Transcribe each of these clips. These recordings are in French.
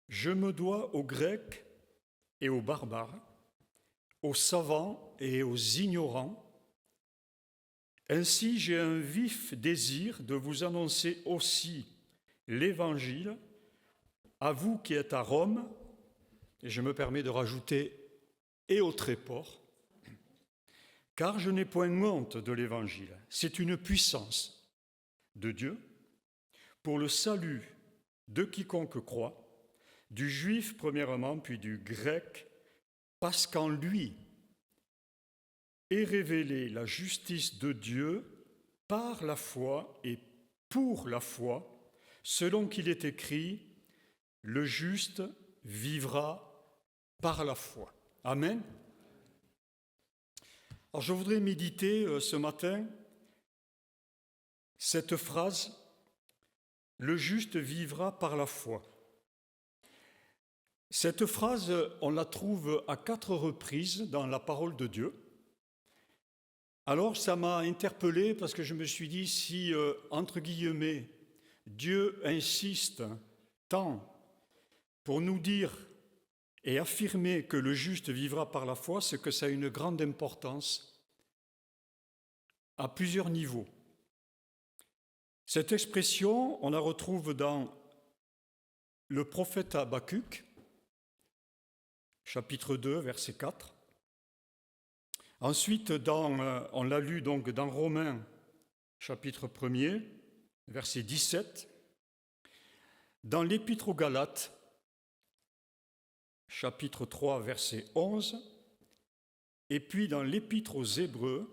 Je me dois aux Grecs et aux barbares, aux savants et aux ignorants. Ainsi, j'ai un vif désir de vous annoncer aussi l'Évangile, à vous qui êtes à Rome, et je me permets de rajouter, et au Tréport, car je n'ai point honte de l'Évangile. C'est une puissance de Dieu pour le salut de quiconque croit, du juif premièrement, puis du grec, parce qu'en lui est révélée la justice de Dieu par la foi et pour la foi, selon qu'il est écrit, le juste vivra par la foi. Amen. Alors je voudrais méditer ce matin cette phrase, le juste vivra par la foi. Cette phrase, on la trouve à 4 reprises dans la parole de Dieu. Alors ça m'a interpellé parce que je me suis dit, si, entre guillemets, Dieu insiste tant pour nous dire et affirmer que le juste vivra par la foi, c'est que ça a une grande importance à plusieurs niveaux. Cette expression, on la retrouve dans le prophète Habakkuk, chapitre 2, verset 4. Ensuite, on l'a lu donc dans Romains, chapitre 1er, verset 17. Dans l'Épître aux Galates, chapitre 3, verset 11. Et puis dans l'Épître aux Hébreux,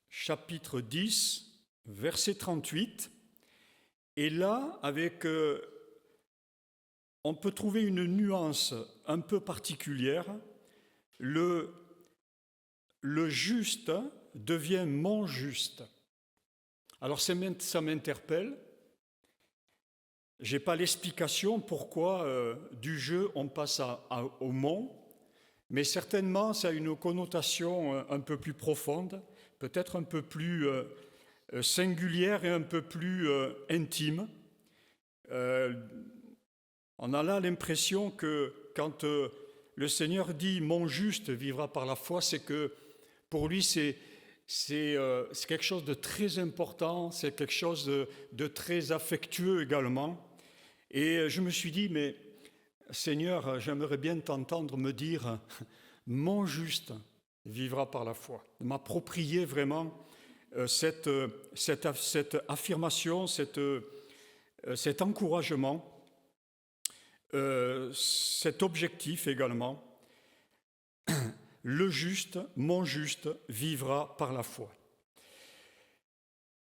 chapitre 10, verset 38. Et là, on peut trouver une nuance un peu particulière. Le juste devient mon juste. Alors ça m'interpelle. Je n'ai pas l'explication pourquoi du je on passe au mon, mais certainement ça a une connotation un peu plus profonde, peut-être un peu plus singulière et un peu plus intime. On a là l'impression que quand le Seigneur dit « mon juste vivra par la foi », c'est que pour lui c'est quelque chose de très important, c'est quelque chose de très affectueux également. Et je me suis dit, mais Seigneur, j'aimerais bien t'entendre me dire « mon juste vivra par la foi », de m'approprier vraiment cette affirmation, cet encouragement, cet objectif également. Le juste, mon juste, vivra par la foi.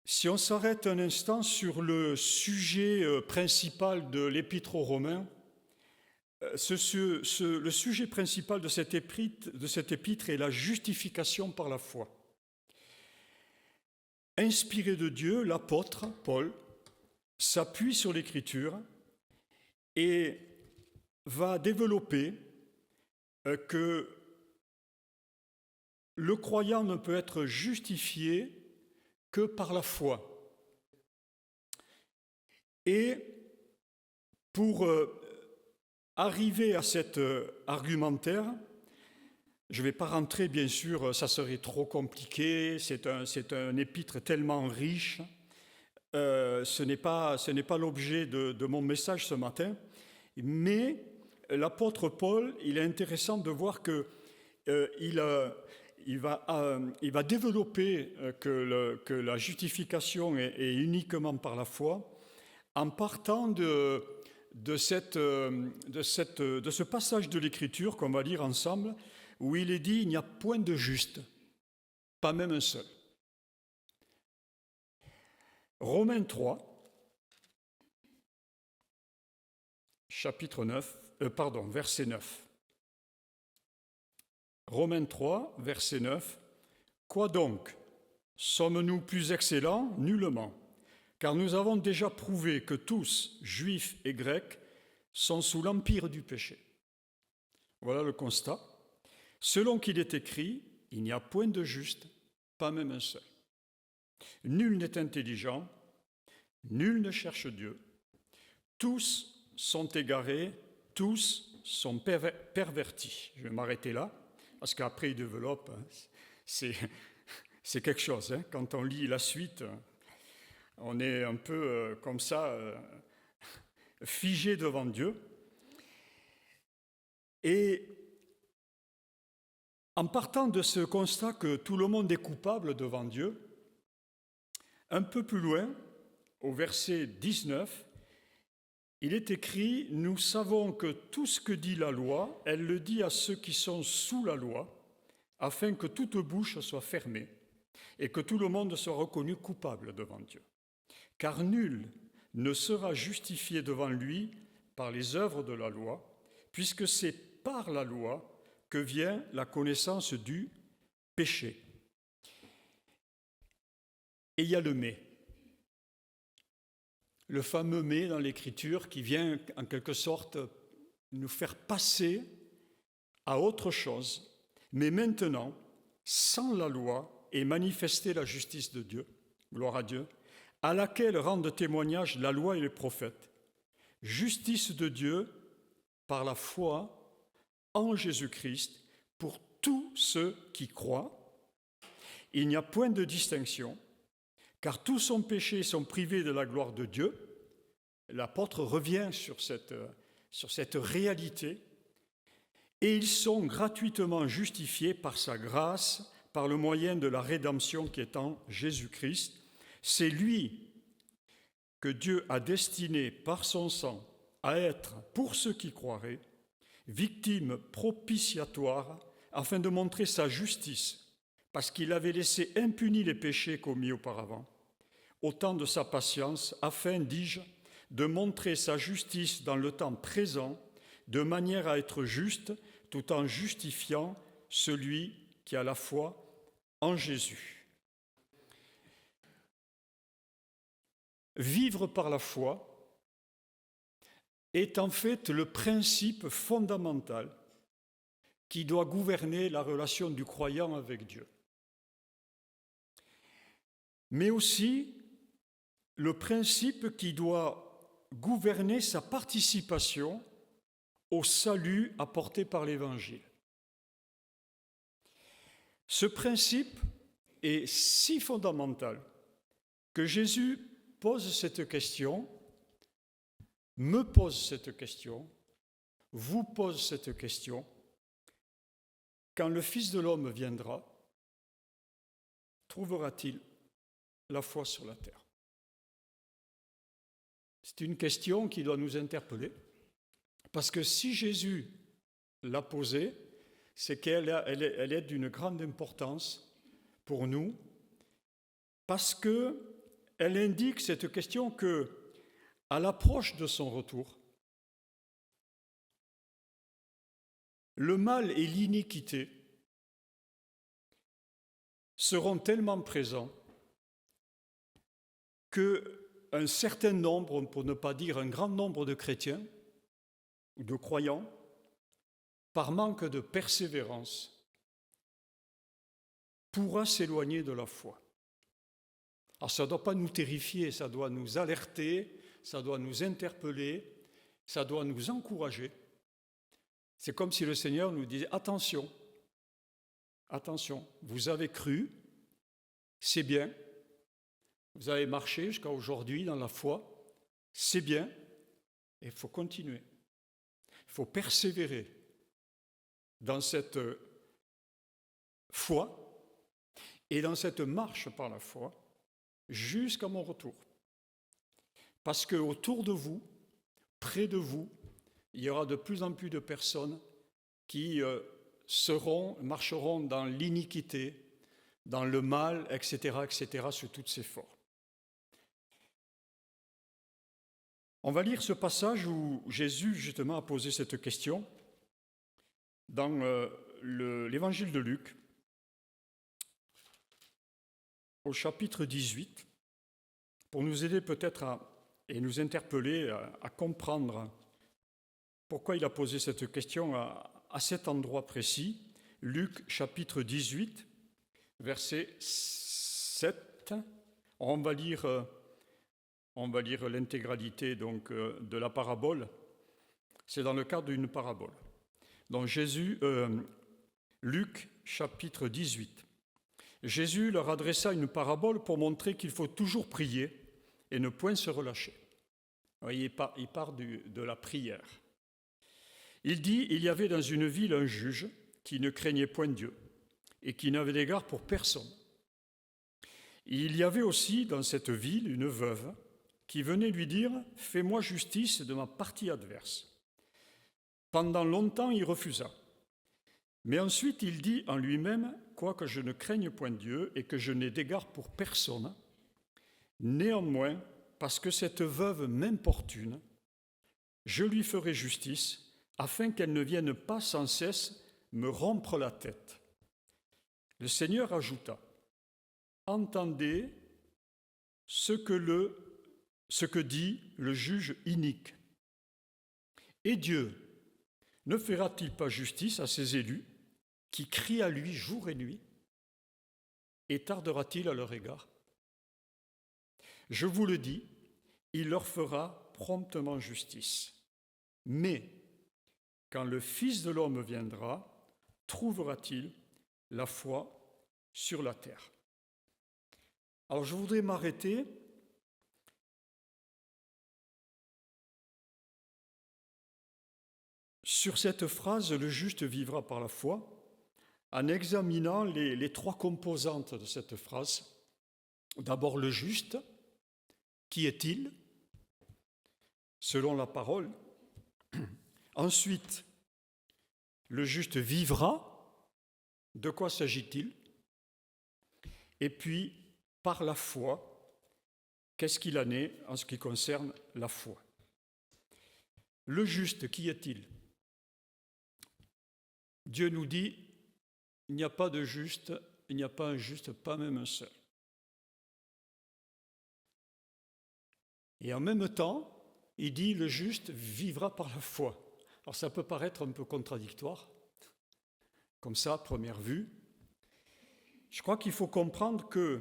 Si on s'arrête un instant sur le sujet principal de l'Épître aux Romains, le sujet principal de cette épître est la justification par la foi. Inspiré de Dieu, l'apôtre Paul s'appuie sur l'Écriture et va développer que le croyant ne peut être justifié que par la foi. Et pour arriver à cet argumentaire, je ne vais pas rentrer, bien sûr, ça serait trop compliqué, c'est un épître tellement riche, ce n'est pas l'objet de mon message ce matin, mais l'apôtre Paul, il est intéressant de voir que il va développer que la justification est uniquement par la foi en partant de ce passage de l'Écriture qu'on va lire ensemble où il est dit « il n'y a point de juste, pas même un seul ». Romains 3, verset 9. Romains 3, verset 9. Quoi donc? Sommes-nous plus excellents? Nullement. Car nous avons déjà prouvé que tous, juifs et grecs, sont sous l'empire du péché. Voilà le constat. Selon qu'il est écrit, il n'y a point de juste, pas même un seul. Nul n'est intelligent, nul ne cherche Dieu. Tous sont égarés, tous sont pervertis. Je vais m'arrêter là, parce qu'après il développe, c'est quelque chose. Quand on lit la suite, on est un peu comme ça, figé devant Dieu. Et en partant de ce constat que tout le monde est coupable devant Dieu, un peu plus loin, au verset 19, il est écrit « Nous savons que tout ce que dit la loi, elle le dit à ceux qui sont sous la loi, afin que toute bouche soit fermée et que tout le monde soit reconnu coupable devant Dieu. Car nul ne sera justifié devant lui par les œuvres de la loi, puisque c'est par la loi que vient la connaissance du péché. » Et il y a le « mais ». Le fameux « mais » dans l'Écriture qui vient en quelque sorte nous faire passer à autre chose. Mais maintenant, sans la loi, est manifestée la justice de Dieu, gloire à Dieu, à laquelle rendent témoignage la loi et les prophètes. Justice de Dieu par la foi en Jésus-Christ pour tous ceux qui croient. Il n'y a point de distinction, car tous ont péché et sont privés de la gloire de Dieu. L'apôtre revient sur cette réalité. Et ils sont gratuitement justifiés par sa grâce, par le moyen de la rédemption qui est en Jésus-Christ. C'est lui que Dieu a destiné par son sang à être, pour ceux qui croiraient, victime propitiatoire, afin de montrer sa justice, parce qu'il avait laissé impunis les péchés commis auparavant, au temps de sa patience, afin, dis-je, de montrer sa justice dans le temps présent, de manière à être juste, tout en justifiant celui qui a la foi en Jésus. Vivre par la foi est en fait le principe fondamental qui doit gouverner la relation du croyant avec Dieu. Mais aussi le principe qui doit gouverner sa participation au salut apporté par l'Évangile. Ce principe est si fondamental que Jésus pose cette question, me pose cette question, vous pose cette question. Quand le Fils de l'homme viendra, trouvera-t-il la foi sur la terre? C'est une question qui doit nous interpeller, parce que si Jésus l'a posée, c'est qu'elle est d'une grande importance pour nous, parce qu'elle indique cette question que, à l'approche de son retour, le mal et l'iniquité seront tellement présents qu'un certain nombre, pour ne pas dire un grand nombre de chrétiens ou de croyants, par manque de persévérance, pourra s'éloigner de la foi. Alors ça ne doit pas nous terrifier, ça doit nous alerter, ça doit nous interpeller, ça doit nous encourager. C'est comme si le Seigneur nous disait « Attention, attention, vous avez cru, c'est bien, vous avez marché jusqu'à aujourd'hui dans la foi, c'est bien, et il faut continuer, il faut persévérer dans cette foi et dans cette marche par la foi jusqu'à mon retour. Parce qu'autour de vous, près de vous, il y aura de plus en plus de personnes qui marcheront dans l'iniquité, dans le mal, etc., sous toutes ces formes. On va lire ce passage où Jésus, justement, a posé cette question dans l'évangile de Luc, au chapitre 18, pour nous aider peut-être et nous interpeller à comprendre pourquoi il a posé cette question à cet endroit précis. Luc, chapitre 18, verset 7. On va lire l'intégralité donc de la parabole C'est dans le cadre d'une parabole. Donc Luc chapitre 18. Jésus leur adressa une parabole pour montrer qu'il faut toujours prier et ne point se relâcher. Vous voyez, il part de la prière. Il dit, il y avait dans une ville un juge qui ne craignait point Dieu et qui n'avait d'égard pour personne. Il y avait aussi dans cette ville une veuve qui venait lui dire « Fais-moi justice de ma partie adverse ». Pendant longtemps, il refusa. Mais ensuite, il dit en lui-même « Quoique je ne craigne point Dieu et que je n'ai d'égard pour personne, néanmoins, parce que cette veuve m'importune, je lui ferai justice, afin qu'elle ne vienne pas sans cesse me rompre la tête. » Le Seigneur ajouta, « Entendez ce que dit le juge inique. Et Dieu ne fera-t-il pas justice à ses élus qui crient à lui jour et nuit? Et tardera-t-il à leur égard? Je vous le dis, il leur fera promptement justice. Mais quand le Fils de l'homme viendra, trouvera-t-il la foi sur la terre? Alors je voudrais m'arrêter sur cette phrase « le juste vivra par la foi » en examinant les trois composantes de cette phrase. D'abord le juste, qui est-il? Selon la parole. Ensuite, le juste vivra. De quoi s'agit-il? Et puis, par la foi, qu'est-ce qu'il en est en ce qui concerne la foi? Le juste, qui est-il? Dieu nous dit, il n'y a pas de juste, il n'y a pas un juste, pas même un seul. Et en même temps, il dit, le juste vivra par la foi. Alors ça peut paraître un peu contradictoire, comme ça, à première vue. Je crois qu'il faut comprendre que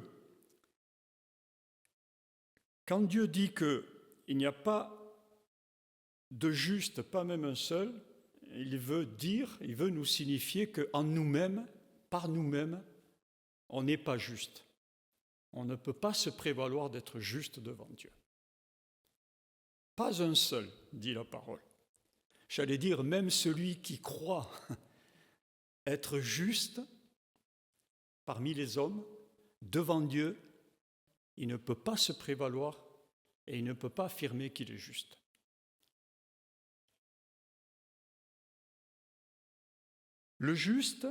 quand Dieu dit qu'il n'y a pas de juste, pas même un seul, il veut nous signifier qu'en nous-mêmes, par nous-mêmes, on n'est pas juste. On ne peut pas se prévaloir d'être juste devant Dieu. Pas un seul, dit la parole. J'allais dire, même celui qui croit être juste parmi les hommes, devant Dieu, il ne peut pas se prévaloir et il ne peut pas affirmer qu'il est juste. Le juste,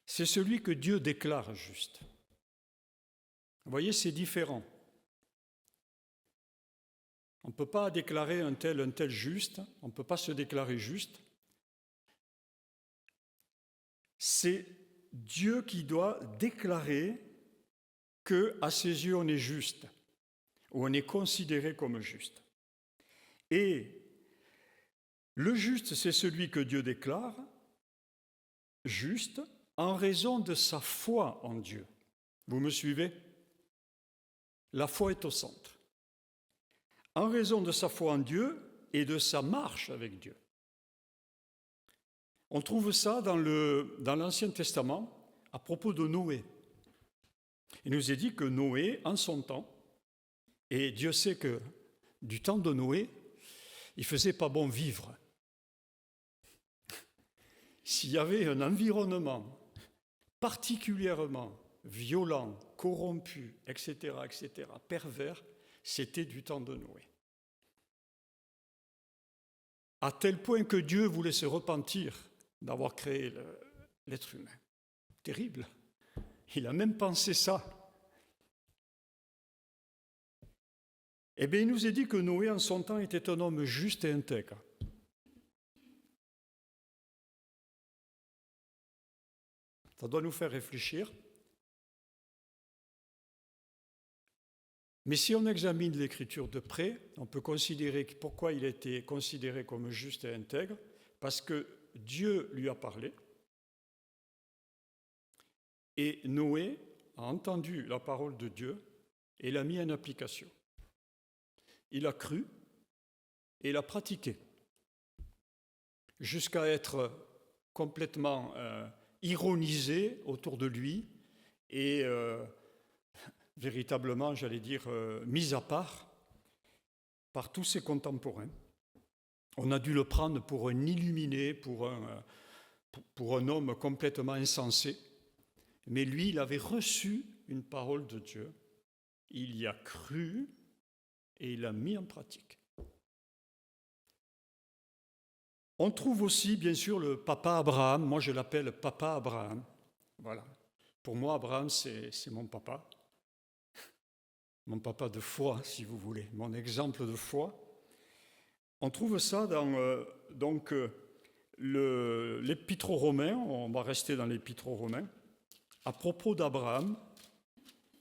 c'est celui que Dieu déclare juste. Vous voyez, c'est différent. On ne peut pas déclarer un tel juste, on ne peut pas se déclarer juste. C'est Dieu qui doit déclarer qu'à ses yeux on est juste, ou on est considéré comme juste. Et le juste, c'est celui que Dieu déclare juste en raison de sa foi en Dieu. Vous me suivez? La foi est au centre. En raison de sa foi en Dieu et de sa marche avec Dieu. On trouve ça dans l'Ancien Testament à propos de Noé. Il nous est dit que Noé, en son temps, et Dieu sait que du temps de Noé, il faisait pas bon vivre. S'il y avait un environnement particulièrement violent, corrompu, etc., pervers, c'était du temps de Noé. À tel point que Dieu voulait se repentir d'avoir créé l'être humain. Terrible. Il a même pensé ça. Eh bien, il nous est dit que Noé, en son temps, était un homme juste et intègre. Ça doit nous faire réfléchir. Mais si on examine l'Écriture de près, on peut considérer pourquoi il a été considéré comme juste et intègre, parce que Dieu lui a parlé, et Noé a entendu la parole de Dieu et l'a mis en application. Il a cru et l'a pratiqué. jusqu'à être complètement ironisé autour de lui et véritablement, j'allais dire, mis à part par tous ses contemporains. On a dû le prendre pour un illuminé, pour un homme complètement insensé. Mais lui, il avait reçu une parole de Dieu, il y a cru et il l'a mis en pratique. On trouve aussi, bien sûr, le papa Abraham. Moi, je l'appelle papa Abraham. Voilà. Pour moi, Abraham, c'est mon papa. Mon papa de foi, si vous voulez, mon exemple de foi. On trouve ça dans l'Épître aux Romains, on va rester dans l'Épître aux Romains. À propos d'Abraham,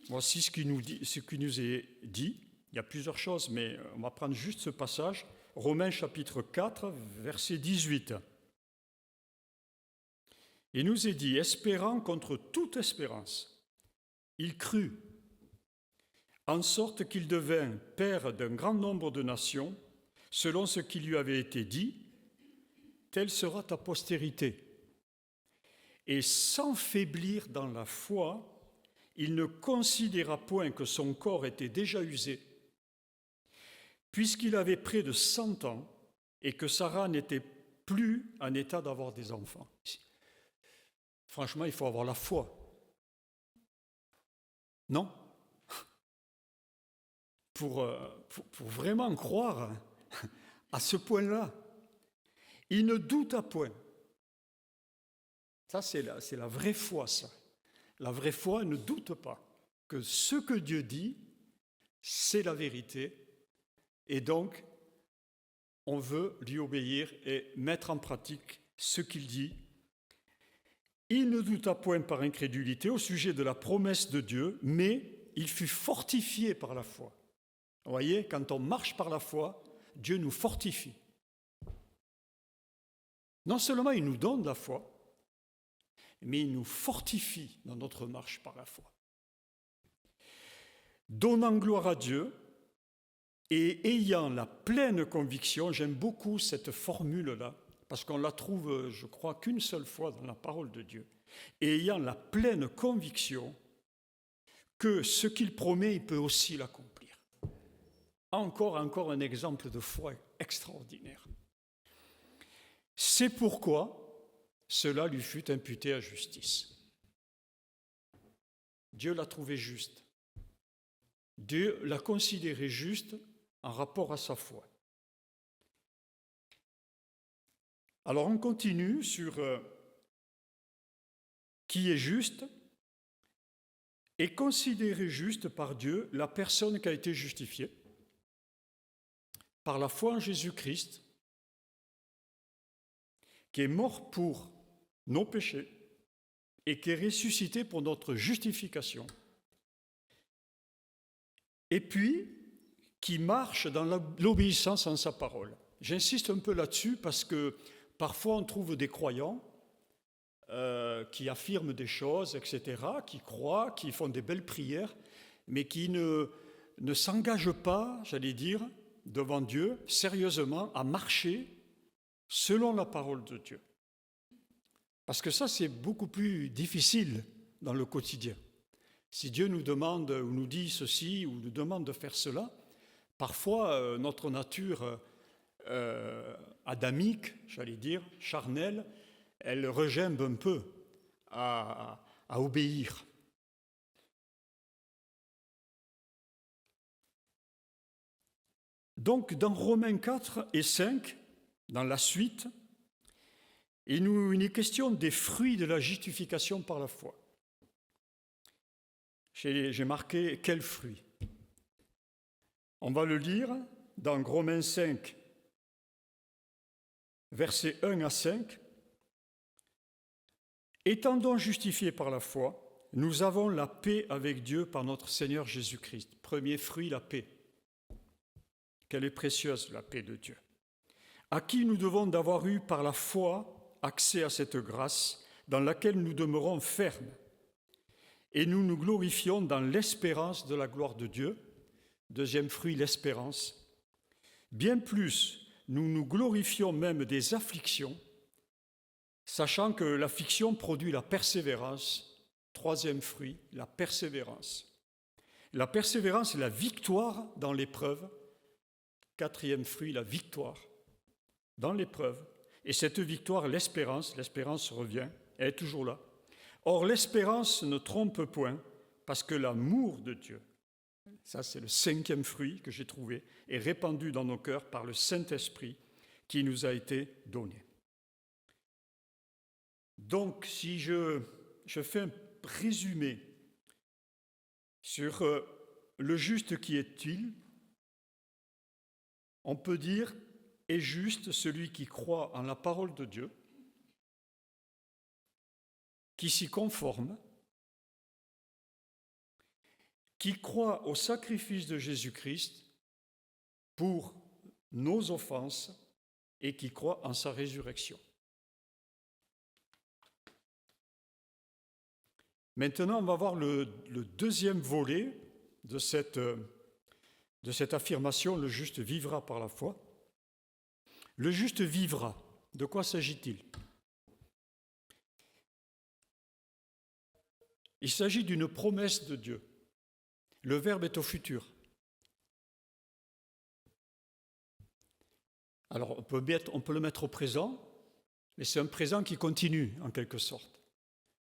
voici ce qui nous est dit. Il y a plusieurs choses, mais on va prendre juste ce passage. Romains chapitre 4, verset 18. Il nous est dit, espérant contre toute espérance, il crut, en sorte qu'il devint père d'un grand nombre de nations, selon ce qui lui avait été dit, telle sera ta postérité. Et sans faiblir dans la foi, il ne considéra point que son corps était déjà usé, puisqu'il avait près de 100 ans et que Sarah n'était plus en état d'avoir des enfants. Franchement, il faut avoir la foi. Non ? Pour vraiment croire à ce point-là. Il ne douta point. Ça, c'est la vraie foi, ça. La vraie foi ne doute pas que ce que Dieu dit, c'est la vérité. Et donc, on veut lui obéir et mettre en pratique ce qu'il dit. Il ne douta point par incrédulité au sujet de la promesse de Dieu, mais il fut fortifié par la foi. Vous voyez, quand on marche par la foi, Dieu nous fortifie. Non seulement il nous donne la foi, mais il nous fortifie dans notre marche par la foi. Donnant gloire à Dieu et ayant la pleine conviction, j'aime beaucoup cette formule-là, parce qu'on la trouve, je crois, qu'une seule fois dans la parole de Dieu, et ayant la pleine conviction que ce qu'il promet, il peut aussi l'accomplir. Encore un exemple de foi extraordinaire. C'est pourquoi cela lui fut imputé à justice. Dieu l'a trouvé juste. Dieu l'a considéré juste en rapport à sa foi. Alors on continue sur qui est juste et considéré juste par Dieu la personne qui a été justifiée par la foi en Jésus-Christ, qui est mort pour nos péchés et qui est ressuscité pour notre justification, et puis qui marche dans l'obéissance en sa parole. J'insiste un peu là-dessus parce que parfois on trouve des croyants qui affirment des choses, etc., qui croient, qui font des belles prières, mais qui ne s'engagent pas, j'allais dire, devant Dieu, sérieusement, à marcher selon la parole de Dieu. Parce que ça, c'est beaucoup plus difficile dans le quotidien. Si Dieu nous demande ou nous dit ceci ou nous demande de faire cela, parfois notre nature adamique, j'allais dire, charnelle, elle regimbe un peu à obéir. Donc, dans Romains 4 et 5, dans la suite, il est question des fruits de la justification par la foi. J'ai marqué quels fruits. On va le lire dans Romains 5, versets 1 à 5. Étant donc justifiés par la foi, nous avons la paix avec Dieu par notre Seigneur Jésus-Christ. Premier fruit, la paix. Quelle est précieuse la paix de Dieu. À qui nous devons d'avoir eu par la foi accès à cette grâce dans laquelle nous demeurons fermes. Et nous nous glorifions dans l'espérance de la gloire de Dieu. Deuxième fruit, l'espérance. Bien plus, nous nous glorifions même des afflictions, sachant que l'affliction produit la persévérance. Troisième fruit, la persévérance. La persévérance est la victoire dans l'épreuve. Quatrième fruit, la victoire dans l'épreuve. Et cette victoire, l'espérance revient, elle est toujours là. Or, l'espérance ne trompe point, parce que l'amour de Dieu, ça c'est le cinquième fruit que j'ai trouvé, est répandu dans nos cœurs par le Saint-Esprit qui nous a été donné. Donc, si je fais un résumé sur le juste qui est-il, on peut dire « est juste celui qui croit en la parole de Dieu, qui s'y conforme, qui croit au sacrifice de Jésus-Christ pour nos offenses et qui croit en sa résurrection. » Maintenant, on va voir le deuxième volet de cette affirmation, le juste vivra par la foi. Le juste vivra, de quoi s'agit-il? Il s'agit d'une promesse de Dieu. Le verbe est au futur. Alors, on peut le mettre au présent, mais c'est un présent qui continue, en quelque sorte.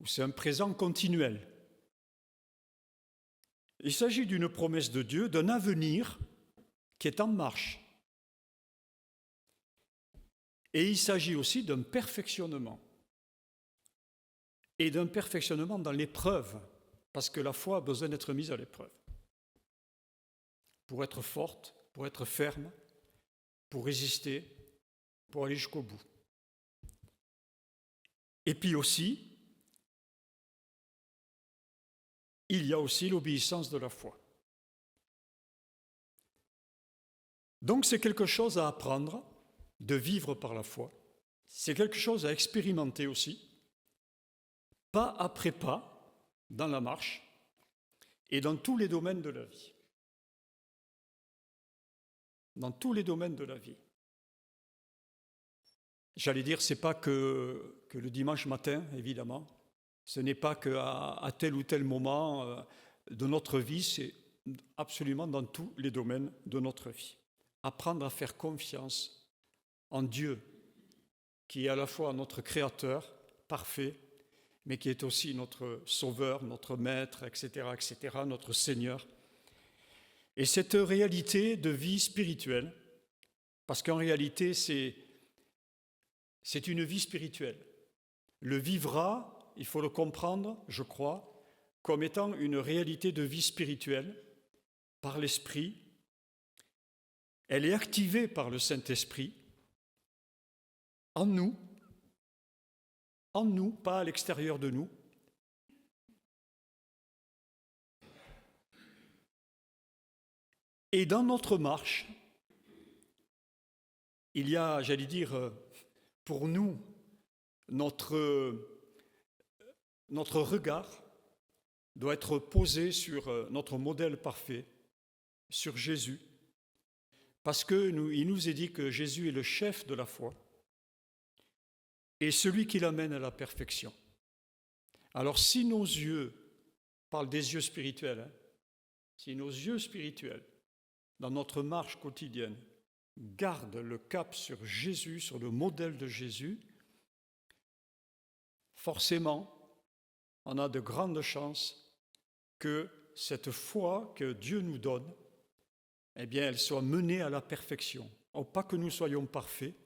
Ou c'est un présent continuel. Il s'agit d'une promesse de Dieu, d'un avenir qui est en marche. Et il s'agit aussi d'un perfectionnement. Et d'un perfectionnement dans l'épreuve, parce que la foi a besoin d'être mise à l'épreuve. Pour être forte, pour être ferme, pour résister, pour aller jusqu'au bout. Et puis aussi, il y a aussi l'obéissance de la foi. Donc c'est quelque chose à apprendre, de vivre par la foi. C'est quelque chose à expérimenter aussi, pas après pas, dans la marche et dans tous les domaines de la vie. Dans tous les domaines de la vie. J'allais dire, ce n'est pas que le dimanche matin, évidemment. Ce n'est pas qu'à tel ou tel moment de notre vie, c'est absolument dans tous les domaines de notre vie. Apprendre à faire confiance en Dieu, qui est à la fois notre Créateur parfait, mais qui est aussi notre Sauveur, notre Maître, etc., notre Seigneur. Et cette réalité de vie spirituelle, parce qu'en réalité, c'est une vie spirituelle. Le vivra, il faut le comprendre, je crois, comme étant une réalité de vie spirituelle par l'Esprit. Elle est activée par le Saint-Esprit en nous, pas à l'extérieur de nous. Et dans notre marche, il y a, j'allais dire, pour nous, notre regard doit être posé sur notre modèle parfait, sur Jésus, parce qu'il nous est dit que Jésus est le chef de la foi et celui qui l'amène à la perfection. Alors si nos yeux, on parle des yeux spirituels, si nos yeux spirituels, dans notre marche quotidienne, gardent le cap sur Jésus, sur le modèle de Jésus, forcément, on a de grandes chances que cette foi que Dieu nous donne, eh bien, elle soit menée à la perfection. Pas que nous soyons parfaits,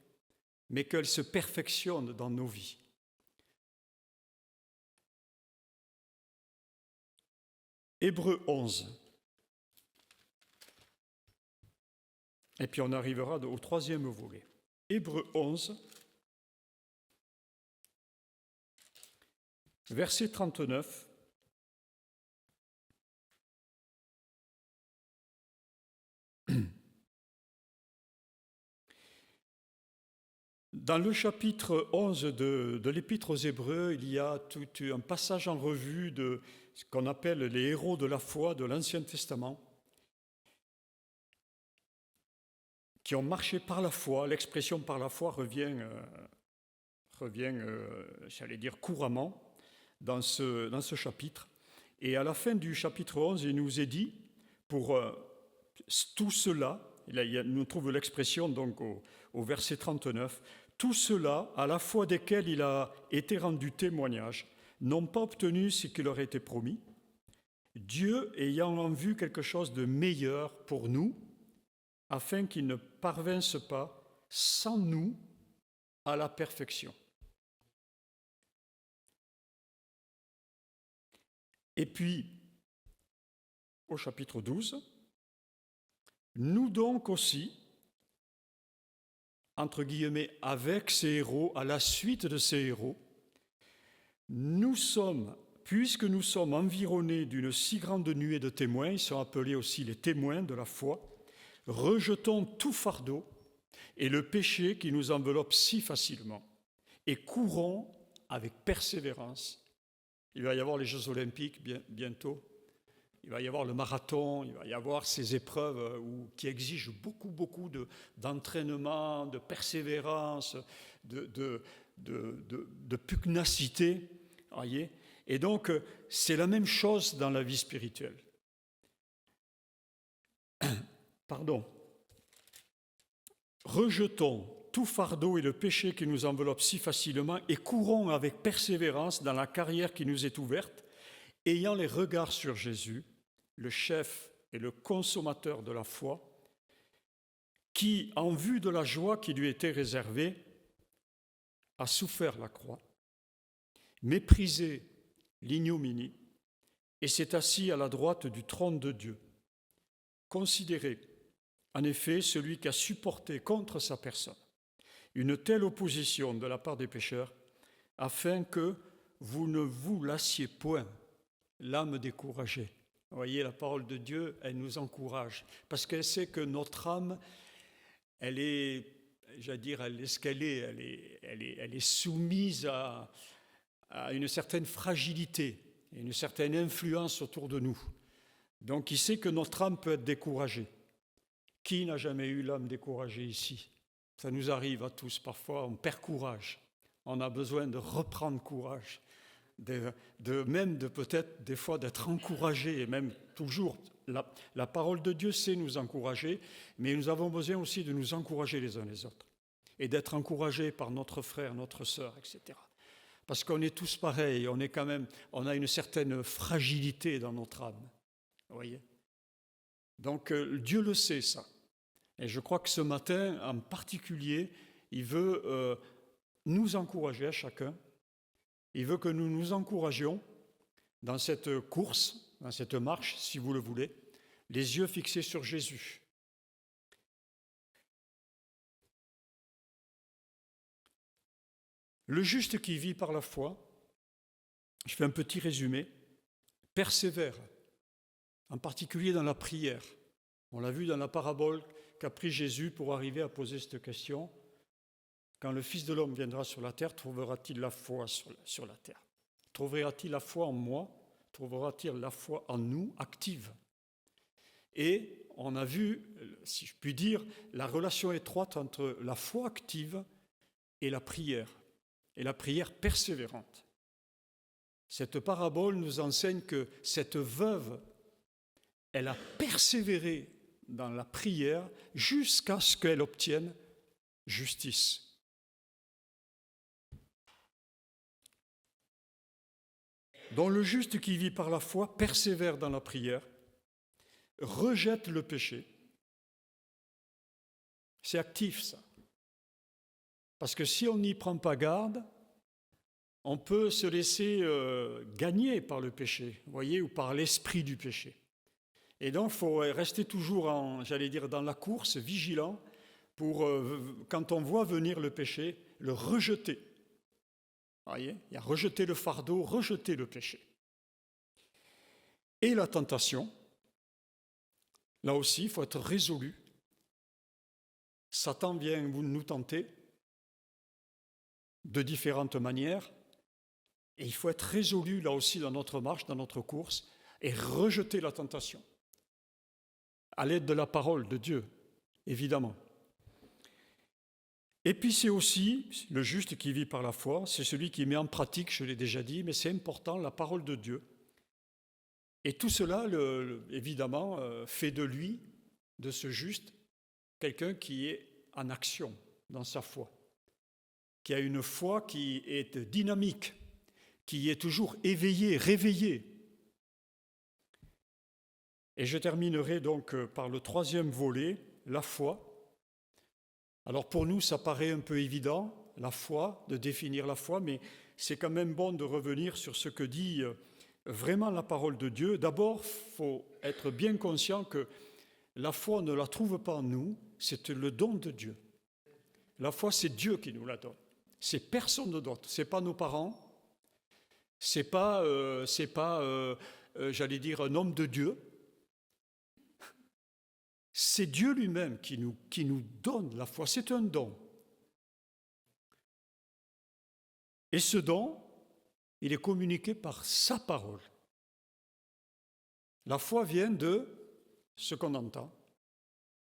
mais qu'elle se perfectionne dans nos vies. Hébreux 11. Et puis on arrivera au troisième volet. Hébreux 11, verset 39. Dans le chapitre 11 de l'Épître aux Hébreux, il y a tout un passage en revue de ce qu'on appelle les héros de la foi de l'Ancien Testament, qui ont marché par la foi. L'expression par la foi revient revient, j'allais dire, couramment dans ce chapitre. Et à la fin du chapitre 11, il nous est dit, pour tout cela, nous trouvons l'expression donc au verset 39, tout cela, à la foi desquels il a été rendu témoignage, n'ont pas obtenu ce qui leur était promis, Dieu ayant en vue quelque chose de meilleur pour nous, afin qu'ils ne parvinssent pas sans nous à la perfection. Et puis, au chapitre 12, nous donc aussi, entre guillemets, avec ces héros, à la suite de ces héros, puisque nous sommes environnés d'une si grande nuée de témoins, ils sont appelés aussi les témoins de la foi, rejetons tout fardeau et le péché qui nous enveloppe si facilement, et courons avec persévérance. Il va y avoir les Jeux Olympiques bientôt, il va y avoir le marathon, il va y avoir ces épreuves qui exigent beaucoup d'entraînement, de persévérance, de pugnacité. Voyez ? Et donc, c'est la même chose dans la vie spirituelle. Pardon. Rejetons tout fardeau et le péché qui nous enveloppe si facilement et courons avec persévérance dans la carrière qui nous est ouverte, ayant les regards sur Jésus, le chef et le consommateur de la foi, qui, en vue de la joie qui lui était réservée, a souffert la croix, méprisé l'ignominie et s'est assis à la droite du trône de Dieu. Considérez, en effet, celui qui a supporté contre sa personne une telle opposition de la part des pécheurs, afin que vous ne vous lassiez point l'âme découragée. Vous voyez, la parole de Dieu, elle nous encourage, parce qu'elle sait que notre âme, elle est, j'allais dire, elle est ce qu'elle est, elle est soumise à une certaine fragilité, une certaine influence autour de nous. Donc il sait que notre âme peut être découragée. Qui n'a jamais eu l'âme découragée ici ? Ça nous arrive à tous, parfois on perd courage, on a besoin de reprendre courage, même peut-être des fois d'être encouragé, et même toujours, la parole de Dieu sait nous encourager, mais nous avons besoin aussi de nous encourager les uns les autres, et d'être encouragés par notre frère, notre sœur, etc. Parce qu'on est tous pareils, on a une certaine fragilité dans notre âme, vous voyez. Donc Dieu le sait ça. Et je crois que ce matin, en particulier, il veut nous encourager à chacun. Il veut que nous nous encouragions dans cette course, dans cette marche, si vous le voulez, les yeux fixés sur Jésus. Le juste qui vit par la foi, je fais un petit résumé, persévère, en particulier dans la prière. On l'a vu dans la parabole qu'a pris Jésus pour arriver à poser cette question. Quand le Fils de l'homme viendra sur la terre, trouvera-t-il la foi sur la terre ? Trouvera-t-il la foi en moi ? Trouvera-t-il la foi en nous, active ? Et on a vu, si je puis dire, la relation étroite entre la foi active et la prière persévérante. Cette parabole nous enseigne que cette veuve, elle a persévéré dans la prière jusqu'à ce qu'elle obtienne justice. Donc le juste qui vit par la foi persévère dans la prière, rejette le péché. C'est actif ça. Parce que si on n'y prend pas garde, on peut se laisser gagner par le péché, vous voyez, ou par l'esprit du péché. Et donc, il faut rester toujours, dans la course, vigilant, pour, quand on voit venir le péché, le rejeter. Vous voyez, il y a rejeter le fardeau, rejeter le péché. Et la tentation, là aussi, il faut être résolu. Satan vient nous tenter de différentes manières, et il faut être résolu, là aussi, dans notre marche, dans notre course, et rejeter la tentation. À l'aide de la parole de Dieu, évidemment. Et puis c'est aussi le juste qui vit par la foi, c'est celui qui met en pratique, je l'ai déjà dit, mais c'est important, la parole de Dieu. Et tout cela, évidemment, fait de lui, de ce juste, quelqu'un qui est en action dans sa foi, qui a une foi qui est dynamique, qui est toujours éveillée, réveillée. Et je terminerai donc par le troisième volet, la foi. Alors pour nous, ça paraît un peu évident, la foi, de définir la foi, mais c'est quand même bon de revenir sur ce que dit vraiment la parole de Dieu. D'abord, il faut être bien conscient que la foi, on ne la trouve pas en nous, c'est le don de Dieu. La foi, c'est Dieu qui nous la donne. C'est personne d'autre. C'est pas nos parents. C'est pas, j'allais dire, un homme de Dieu. C'est Dieu lui-même qui nous donne la foi. C'est un don. Et ce don, il est communiqué par sa parole. La foi vient de ce qu'on entend,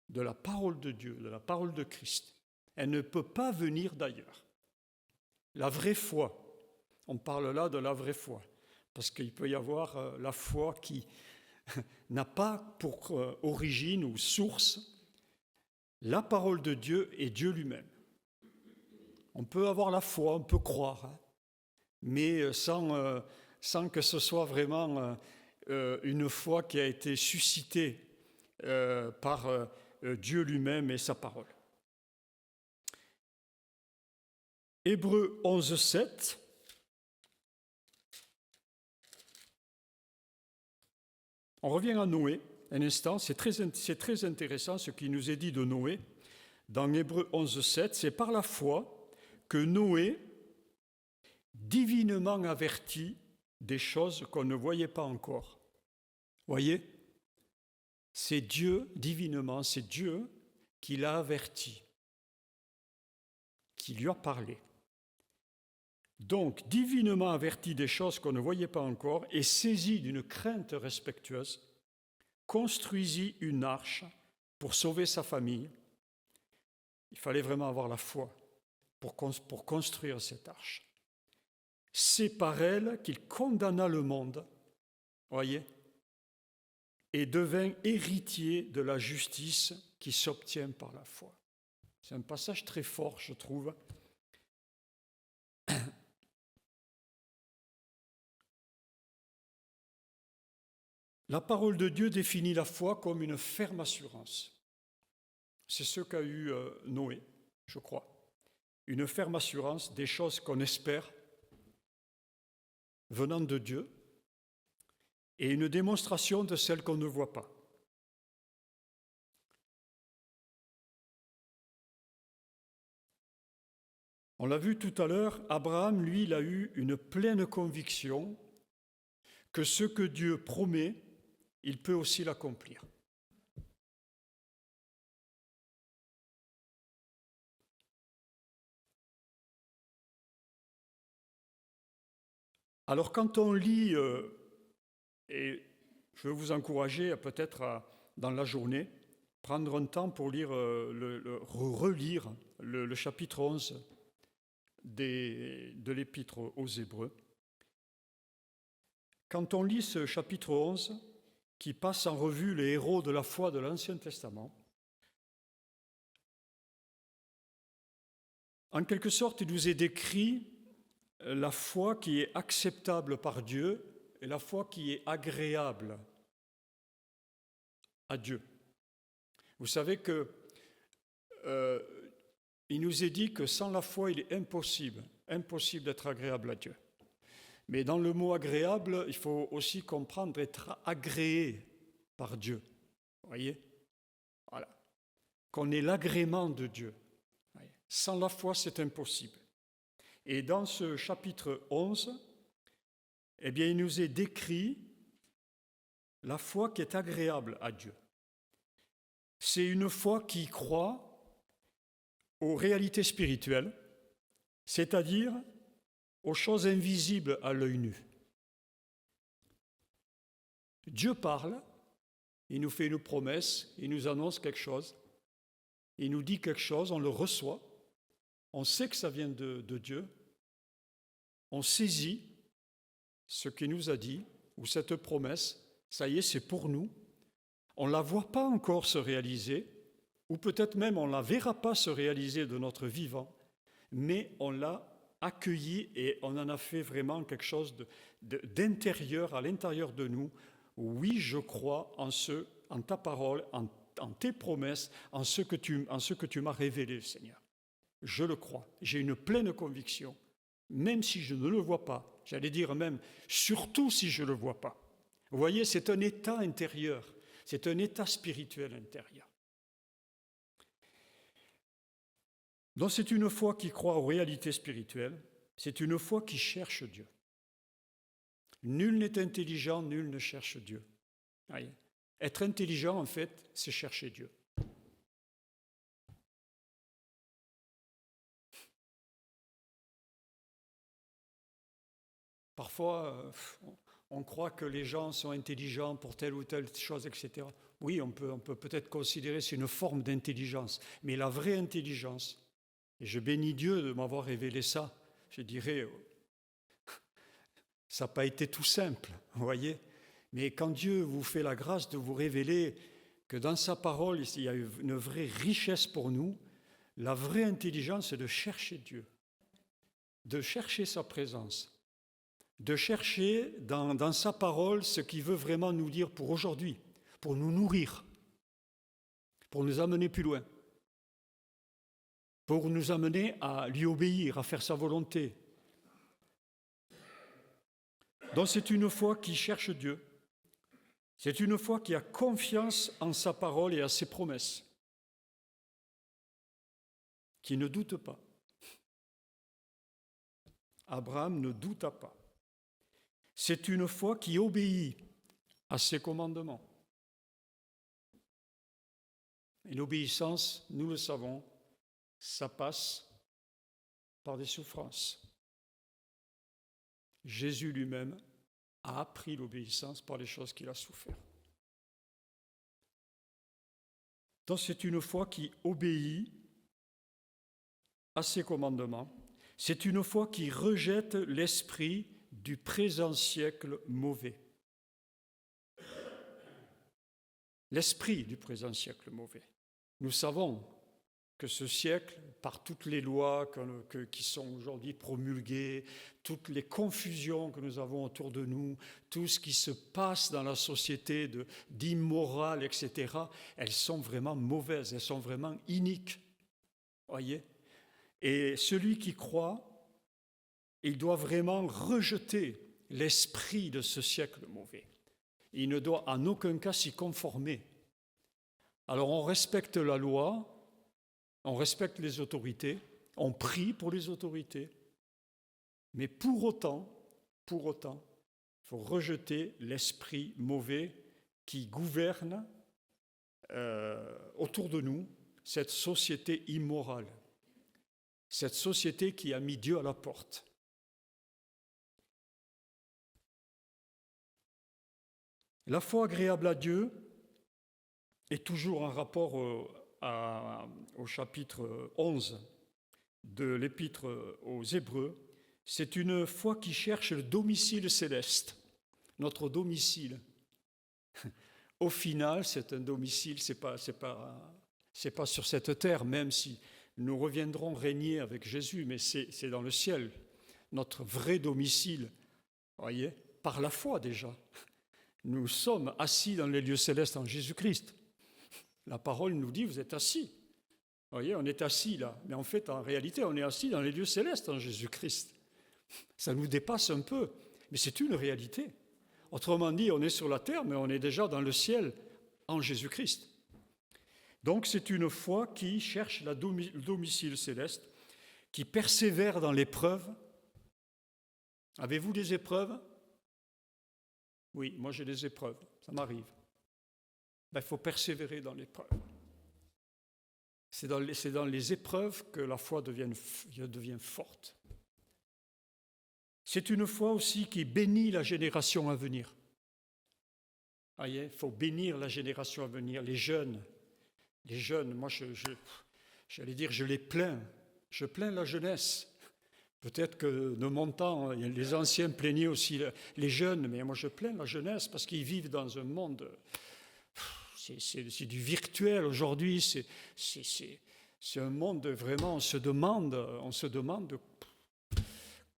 de la parole de Dieu, de la parole de Christ. Elle ne peut pas venir d'ailleurs. La vraie foi, on parle là de la vraie foi, parce qu'il peut y avoir la foi qui n'a pas pour origine ou source la parole de Dieu et Dieu lui-même. On peut avoir la foi, on peut croire, mais sans que ce soit vraiment une foi qui a été suscitée par Dieu lui-même et sa parole. Hébreux 11, 7. On revient à Noé un instant, c'est très intéressant ce qui nous est dit de Noé. Dans Hébreux 11, 7, c'est par la foi que Noé, divinement averti des choses qu'on ne voyait pas encore. Voyez ? C'est Dieu, divinement, c'est Dieu qui l'a averti, qui lui a parlé. Donc, divinement averti des choses qu'on ne voyait pas encore et saisi d'une crainte respectueuse, construisit une arche pour sauver sa famille. Il fallait vraiment avoir la foi pour construire cette arche. C'est par elle qu'il condamna le monde, voyez, et devint héritier de la justice qui s'obtient par la foi. C'est un passage très fort, je trouve. La parole de Dieu définit la foi comme une ferme assurance. C'est ce qu'a eu Noé, je crois. Une ferme assurance des choses qu'on espère venant de Dieu et une démonstration de celles qu'on ne voit pas. On l'a vu tout à l'heure, Abraham, lui, il a eu une pleine conviction que ce que Dieu promet, il peut aussi l'accomplir. Alors quand on lit, et je veux vous encourager peut-être dans la journée, prendre un temps pour lire, relire le chapitre 11 de l'Épître aux Hébreux. Quand on lit ce chapitre 11, qui passe en revue les héros de la foi de l'Ancien Testament, en quelque sorte, il nous est décrit la foi qui est acceptable par Dieu et la foi qui est agréable à Dieu. Vous savez que il nous est dit que sans la foi, il est impossible d'être agréable à Dieu. Mais dans le mot agréable, il faut aussi comprendre être agréé par Dieu. Vous voyez ? Voilà. Qu'on ait l'agrément de Dieu. Sans la foi, c'est impossible. Et dans ce chapitre 11, eh bien, il nous est décrit la foi qui est agréable à Dieu. C'est une foi qui croit aux réalités spirituelles, c'est-à-dire aux choses invisibles à l'œil nu. Dieu parle, il nous fait une promesse, il nous annonce quelque chose, il nous dit quelque chose, on le reçoit, on sait que ça vient de Dieu, on saisit ce qu'il nous a dit, ou cette promesse, ça y est, c'est pour nous. On ne la voit pas encore se réaliser, ou peut-être même on ne la verra pas se réaliser de notre vivant, mais on l'a accueilli et on en a fait vraiment quelque chose d'intérieur, à l'intérieur de nous. Oui, je crois en ta parole, en tes promesses, en ce que tu m'as révélé, Seigneur. Je le crois, j'ai une pleine conviction, même si je ne le vois pas, j'allais dire même, surtout si je ne le vois pas. Vous voyez, c'est un état intérieur, c'est un état spirituel intérieur. Donc c'est une foi qui croit aux réalités spirituelles, c'est une foi qui cherche Dieu. Nul n'est intelligent, nul ne cherche Dieu. Voyez. Être intelligent, en fait, c'est chercher Dieu. Parfois, on croit que les gens sont intelligents pour telle ou telle chose, etc. Oui, on peut peut-être considérer que c'est une forme d'intelligence, mais la vraie intelligence, et je bénis Dieu de m'avoir révélé ça, je dirais, ça n'a pas été tout simple, vous voyez. Mais quand Dieu vous fait la grâce de vous révéler que dans sa parole, il y a une vraie richesse pour nous, la vraie intelligence, c'est de chercher Dieu, de chercher sa présence, de chercher dans sa parole ce qu'il veut vraiment nous dire pour aujourd'hui, pour nous nourrir, pour nous amener plus loin, pour nous amener à lui obéir, à faire sa volonté. Donc c'est une foi qui cherche Dieu. C'est une foi qui a confiance en sa parole et à ses promesses, qui ne doute pas. Abraham ne douta pas. C'est une foi qui obéit à ses commandements. Et l'obéissance, nous le savons, ça passe par des souffrances. Jésus lui-même a appris l'obéissance par les choses qu'il a souffert. Donc c'est une foi qui obéit à ses commandements. C'est une foi qui rejette l'esprit du présent siècle mauvais. L'esprit du présent siècle mauvais. Nous savons que ce siècle, par toutes les lois qui sont aujourd'hui promulguées, toutes les confusions que nous avons autour de nous, tout ce qui se passe dans la société d'immoral, etc., elles sont vraiment mauvaises, elles sont vraiment iniques. Voyez ? Et celui qui croit, il doit vraiment rejeter l'esprit de ce siècle mauvais. Il ne doit en aucun cas s'y conformer. Alors on respecte la loi, on respecte les autorités, on prie pour les autorités, mais pour autant, il faut rejeter l'esprit mauvais qui gouverne autour de nous, cette société immorale, cette société qui a mis Dieu à la porte. La foi agréable à Dieu est toujours en rapport au chapitre 11 de l'Épître aux Hébreux. C'est une foi qui cherche le domicile céleste, notre domicile. Au final, c'est un domicile, c'est pas sur cette terre, même si nous reviendrons régner avec Jésus, mais c'est dans le ciel, notre vrai domicile, voyez, par la foi déjà. Nous sommes assis dans les lieux célestes en Jésus-Christ. La parole nous dit, vous êtes assis. Vous voyez, on est assis là. Mais en fait, en réalité, on est assis dans les lieux célestes en Jésus-Christ. Ça nous dépasse un peu, mais c'est une réalité. Autrement dit, on est sur la terre, mais on est déjà dans le ciel en Jésus-Christ. Donc, c'est une foi qui cherche le domicile céleste, qui persévère dans l'épreuve. Avez-vous des épreuves ? Oui, moi j'ai des épreuves, ça m'arrive. Il faut persévérer dans l'épreuve. C'est dans les épreuves que la foi devient forte. C'est une foi aussi qui bénit la génération à venir. Voyez, il faut bénir la génération à venir, les jeunes. Les jeunes, moi j'allais dire, je les plains. Je plains la jeunesse. Peut-être que de mon temps, les anciens plaignaient aussi les jeunes, mais moi je plains la jeunesse parce qu'ils vivent dans un monde, c'est du virtuel aujourd'hui, c'est un monde vraiment, on se demande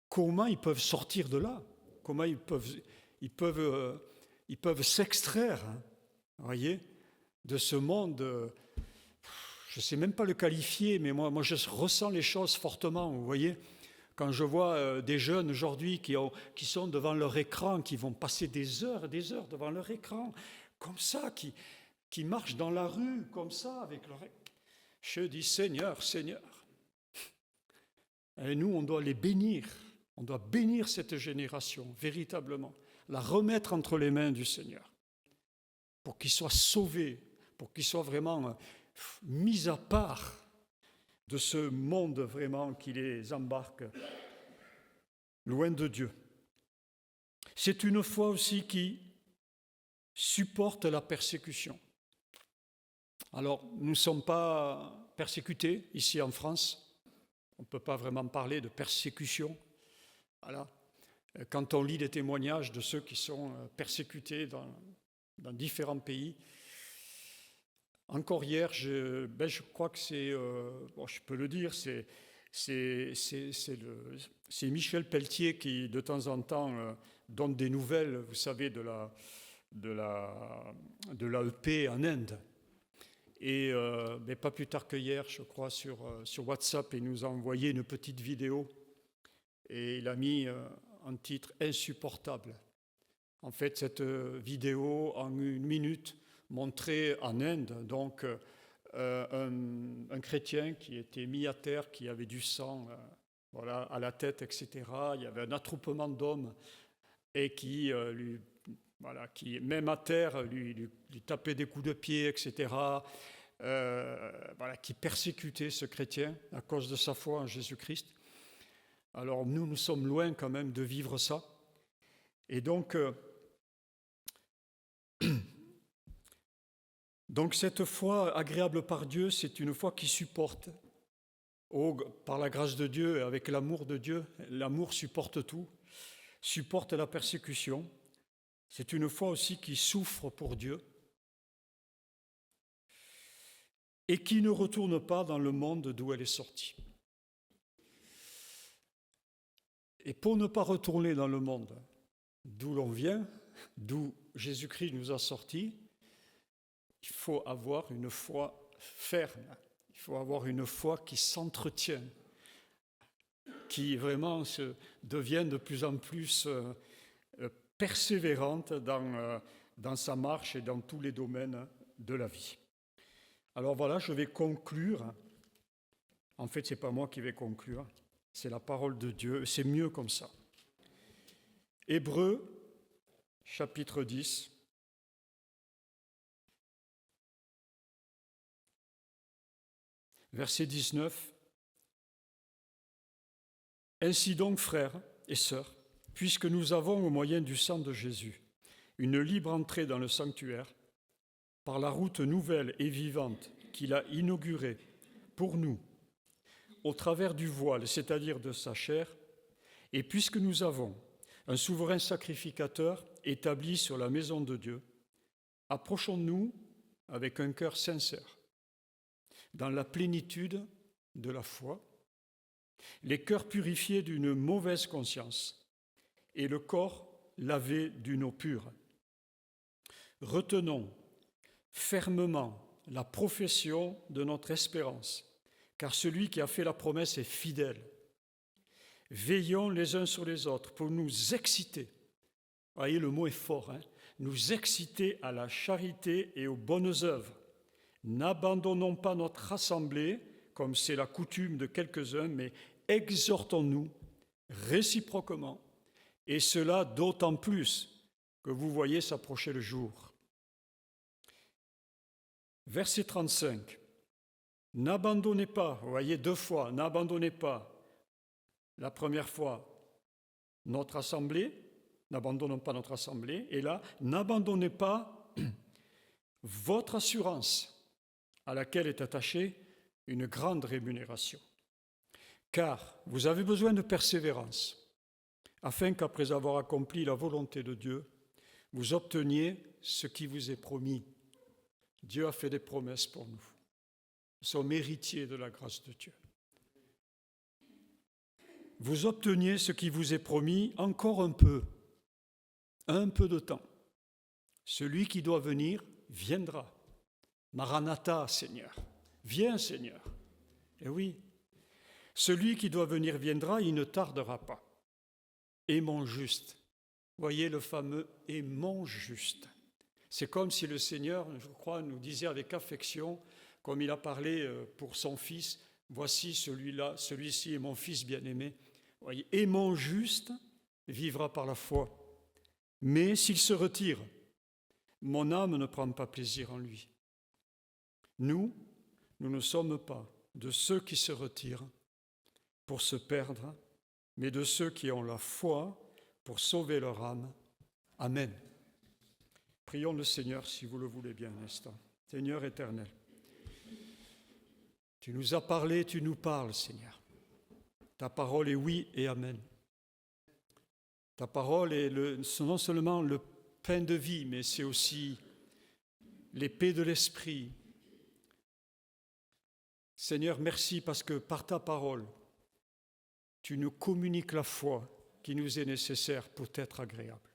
comment ils peuvent sortir de là, comment ils peuvent s'extraire, hein, voyez, de ce monde. Je ne sais même pas le qualifier, mais moi je ressens les choses fortement, vous voyez. Quand je vois des jeunes aujourd'hui qui sont devant leur écran, qui vont passer des heures et des heures devant leur écran, comme ça, qui marchent dans la rue, comme ça, avec leur... Je dis, Seigneur, Seigneur. Et nous, on doit les bénir. On doit bénir cette génération, véritablement. La remettre entre les mains du Seigneur. Pour qu'ils soient sauvés, pour qu'ils soient vraiment mis à part de ce monde vraiment qui les embarque loin de Dieu. C'est une foi aussi qui supporte la persécution. Alors, nous ne sommes pas persécutés ici en France. On ne peut pas vraiment parler de persécution. Voilà. Quand on lit des témoignages de ceux qui sont persécutés dans différents pays, encore hier, je crois que c'est, je peux le dire, c'est Michel Pelletier qui, de temps en temps, donne des nouvelles, vous savez, de l'AEP en Inde. Et pas plus tard que hier, je crois, sur WhatsApp, il nous a envoyé une petite vidéo. Et il a mis un titre « Insupportable ». En fait, cette vidéo, en 1 minute, montrait en Inde, donc, un chrétien qui était mis à terre, qui avait du sang à la tête, etc. Il y avait un attroupement d'hommes et qui, même à terre, lui tapait des coups de pied, etc. Qui persécutait ce chrétien à cause de sa foi en Jésus-Christ. Alors nous sommes loin quand même de vivre ça. Et donc cette foi agréable par Dieu, c'est une foi qui supporte, par la grâce de Dieu et avec l'amour de Dieu, l'amour supporte tout, supporte la persécution. C'est une foi aussi qui souffre pour Dieu et qui ne retourne pas dans le monde d'où elle est sortie. Et pour ne pas retourner dans le monde d'où l'on vient, d'où Jésus-Christ nous a sortis, il faut avoir une foi ferme, il faut avoir une foi qui s'entretient, qui vraiment devient de plus en plus persévérante dans sa marche et dans tous les domaines de la vie. Alors voilà, je vais conclure. En fait, ce n'est pas moi qui vais conclure, c'est la parole de Dieu, c'est mieux comme ça. Hébreux, chapitre 10. Verset 19. Ainsi donc, frères et sœurs, puisque nous avons, au moyen du sang de Jésus, une libre entrée dans le sanctuaire, par la route nouvelle et vivante qu'il a inaugurée pour nous, au travers du voile, c'est-à-dire de sa chair, et puisque nous avons un souverain sacrificateur établi sur la maison de Dieu, approchons-nous avec un cœur sincère, dans la plénitude de la foi, les cœurs purifiés d'une mauvaise conscience et le corps lavé d'une eau pure. Retenons fermement la profession de notre espérance, car celui qui a fait la promesse est fidèle. Veillons les uns sur les autres pour nous exciter. Voyez, le mot est fort, hein, nous exciter à la charité et aux bonnes œuvres. N'abandonnons pas notre assemblée, comme c'est la coutume de quelques-uns, mais exhortons-nous réciproquement, et cela d'autant plus que vous voyez s'approcher le jour. Verset 35. N'abandonnez pas, vous voyez 2 fois, n'abandonnez pas. La première fois, notre assemblée, n'abandonnons pas notre assemblée, et là, n'abandonnez pas votre assurance, à laquelle est attachée une grande rémunération. Car vous avez besoin de persévérance, afin qu'après avoir accompli la volonté de Dieu, vous obteniez ce qui vous est promis. Dieu a fait des promesses pour nous. Nous sommes héritiers de la grâce de Dieu. Vous obteniez ce qui vous est promis encore un peu de temps. Celui qui doit venir viendra. Maranatha, Seigneur. Viens, Seigneur. Eh oui, celui qui doit venir viendra, il ne tardera pas. Aimons juste. Voyez le fameux aimons juste. C'est comme si le Seigneur, je crois, nous disait avec affection, comme il a parlé pour son fils, voici celui-là, celui-ci est mon fils bien-aimé. Voyez, aimons juste vivra par la foi. Mais s'il se retire, mon âme ne prend pas plaisir en lui. Nous ne sommes pas de ceux qui se retirent pour se perdre, mais de ceux qui ont la foi pour sauver leur âme. Amen. Prions le Seigneur, si vous le voulez bien, un instant. Seigneur éternel, tu nous as parlé, tu nous parles, Seigneur. Ta parole est oui et amen. Ta parole est non seulement le pain de vie, mais c'est aussi l'épée de l'esprit. Seigneur, merci parce que par ta parole, tu nous communiques la foi qui nous est nécessaire pour être agréable.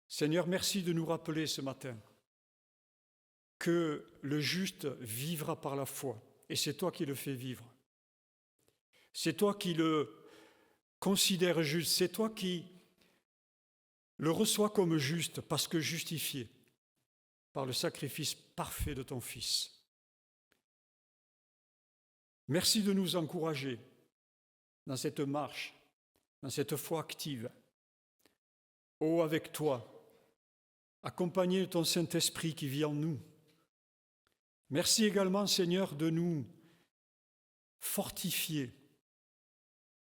Seigneur, merci de nous rappeler ce matin que le juste vivra par la foi, et c'est toi qui le fais vivre. C'est toi qui le considères juste, c'est toi qui le reçois comme juste parce que justifié par le sacrifice parfait de ton Fils. Merci de nous encourager dans cette marche, dans cette foi active. Oh, avec toi, accompagné de ton Saint-Esprit qui vit en nous. Merci également, Seigneur, de nous fortifier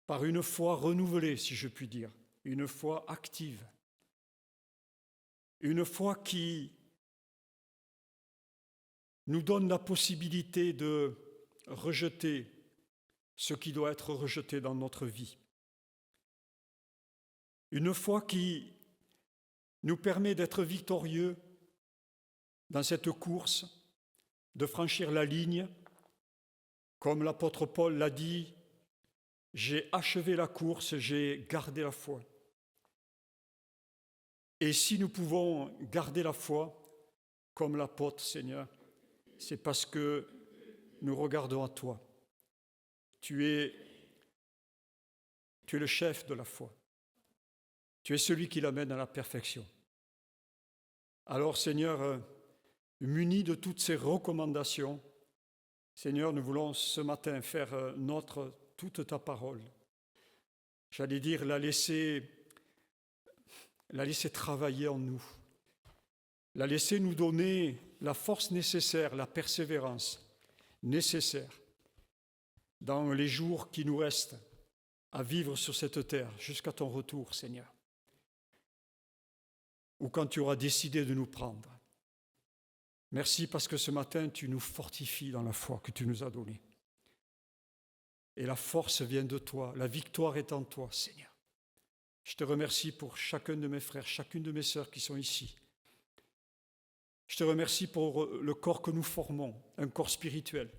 par une foi renouvelée, si je puis dire, une foi active, une foi qui nous donne la possibilité de rejeter ce qui doit être rejeté dans notre vie. Une foi qui nous permet d'être victorieux dans cette course, de franchir la ligne, comme l'apôtre Paul l'a dit, j'ai achevé la course, j'ai gardé la foi. Et si nous pouvons garder la foi, comme l'apôtre, Seigneur, c'est parce que nous regardons à toi. Tu es le chef de la foi. Tu es celui qui l'amène à la perfection. Alors, Seigneur, munis de toutes ces recommandations, Seigneur, nous voulons ce matin faire notre toute ta parole. J'allais dire, la laisser travailler en nous, la laisser nous donner la force nécessaire, la persévérance nécessaire dans les jours qui nous restent à vivre sur cette terre jusqu'à ton retour, Seigneur, ou quand tu auras décidé de nous prendre. Merci parce que ce matin, tu nous fortifies dans la foi que tu nous as donnée. Et la force vient de toi, la victoire est en toi, Seigneur. Je te remercie pour chacun de mes frères, chacune de mes sœurs qui sont ici. Je te remercie pour le corps que nous formons, un corps spirituel.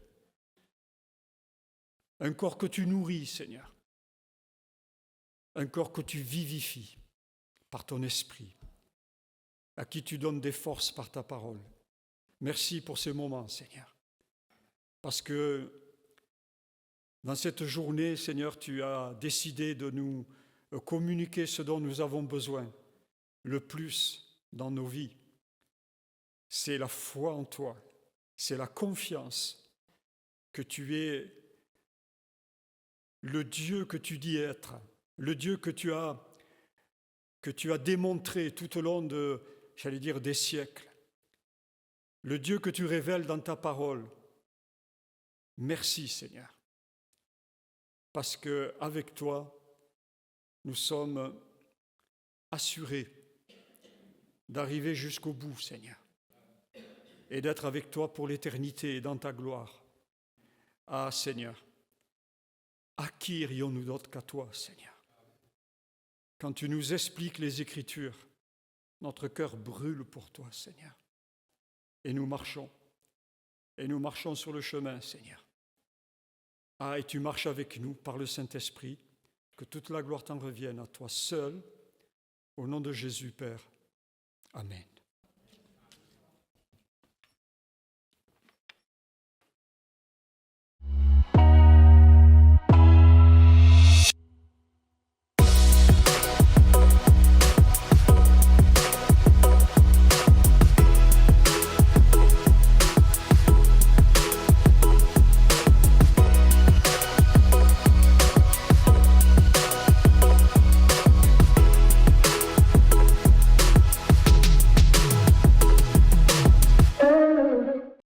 Un corps que tu nourris, Seigneur. Un corps que tu vivifies par ton esprit, à qui tu donnes des forces par ta parole. Merci pour ces moments, Seigneur. Parce que dans cette journée, Seigneur, tu as décidé de nous communiquer ce dont nous avons besoin le plus dans nos vies. C'est la foi en toi, c'est la confiance que tu es le Dieu que tu dis être, le Dieu que tu as démontré tout au long des siècles, le Dieu que tu révèles dans ta parole. Merci, Seigneur, parce qu'avec toi, nous sommes assurés d'arriver jusqu'au bout, Seigneur, et d'être avec toi pour l'éternité et dans ta gloire. Ah Seigneur, à qui irions-nous d'autre qu'à toi, Seigneur? Quand tu nous expliques les Écritures, notre cœur brûle pour toi, Seigneur. Et nous marchons sur le chemin, Seigneur. Ah, et tu marches avec nous par le Saint-Esprit, que toute la gloire t'en revienne à toi seul, au nom de Jésus, Père. Amen.